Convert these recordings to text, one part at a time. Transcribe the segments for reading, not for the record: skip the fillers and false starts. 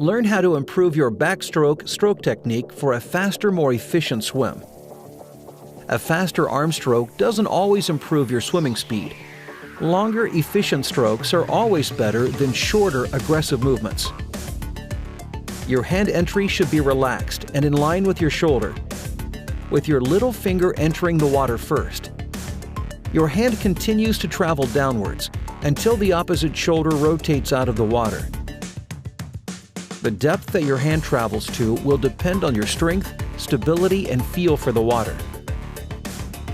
Learn how to improve your backstroke stroke technique for a faster, more efficient swim. A faster arm stroke doesn't always improve your swimming speed. Longer, efficient strokes are always better than shorter, aggressive movements. Your hand entry should be relaxed and in line with your shoulder, with your little finger entering the water first. Your hand continues to travel downwards until the opposite shoulder rotates out of the water. The depth that your hand travels to will depend on your strength, stability, and feel for the water.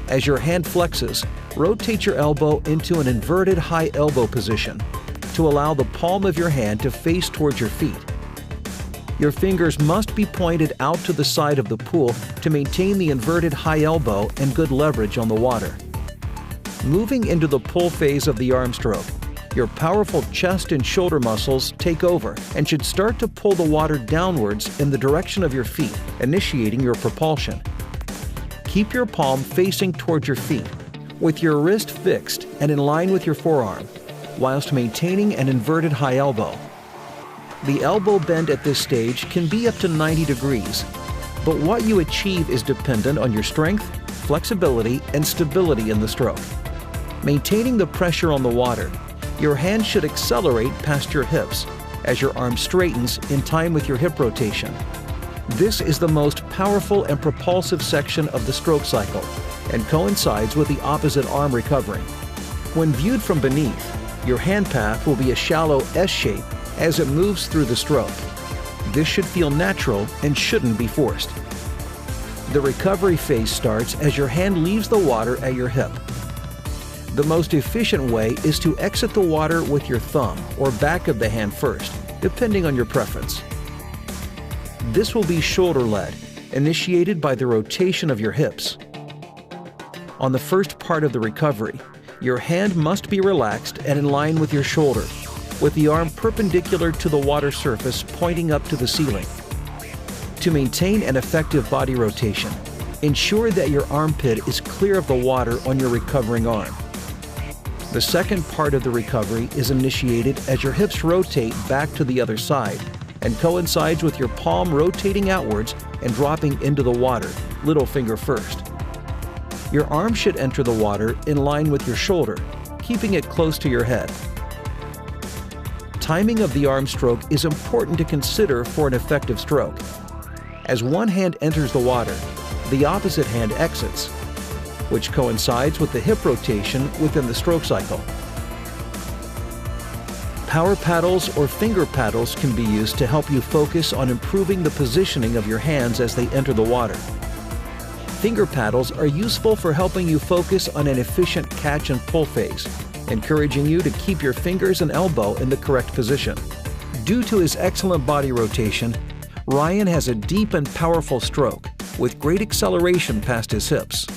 As your hand flexes, rotate your elbow into an inverted high elbow position to allow the palm of your hand to face towards your feet. Your fingers must be pointed out to the side of the pool to maintain the inverted high elbow and good leverage on the water. Moving into the pull phase of the arm stroke, your powerful chest and shoulder muscles take over and should start to pull the water downwards in the direction of your feet, initiating your propulsion. Keep your palm facing towards your feet, with your wrist fixed and in line with your forearm, whilst maintaining an inverted high elbow. The elbow bend at this stage can be up to 90 degrees, but what you achieve is dependent on your strength, flexibility, and stability in the stroke. Maintaining the pressure on the water, your hand should accelerate past your hips as your arm straightens in time with your hip rotation. This is the most powerful and propulsive section of the stroke cycle and coincides with the opposite arm recovering. When viewed from beneath, your hand path will be a shallow S shape as it moves through the stroke. This should feel natural and shouldn't be forced. The recovery phase starts as your hand leaves the water at your hip. The most efficient way is to exit the water with your thumb or back of the hand first, depending on your preference. This will be shoulder-led, initiated by the rotation of your hips. On the first part of the recovery, your hand must be relaxed and in line with your shoulder, with the arm perpendicular to the water surface pointing up to the ceiling. To maintain an effective body rotation, ensure that your armpit is clear of the water on your recovering arm. The second part of the recovery is initiated as your hips rotate back to the other side and coincides with your palm rotating outwards and dropping into the water, little finger first. Your arm should enter the water in line with your shoulder, keeping it close to your head. Timing of the arm stroke is important to consider for an effective stroke. As one hand enters the water, the opposite hand exits, which coincides with the hip rotation within the stroke cycle. Power paddles or finger paddles can be used to help you focus on improving the positioning of your hands as they enter the water. Finger paddles are useful for helping you focus on an efficient catch and pull phase, encouraging you to keep your fingers and elbow in the correct position. Due to his excellent body rotation, Ryan has a deep and powerful stroke with great acceleration past his hips.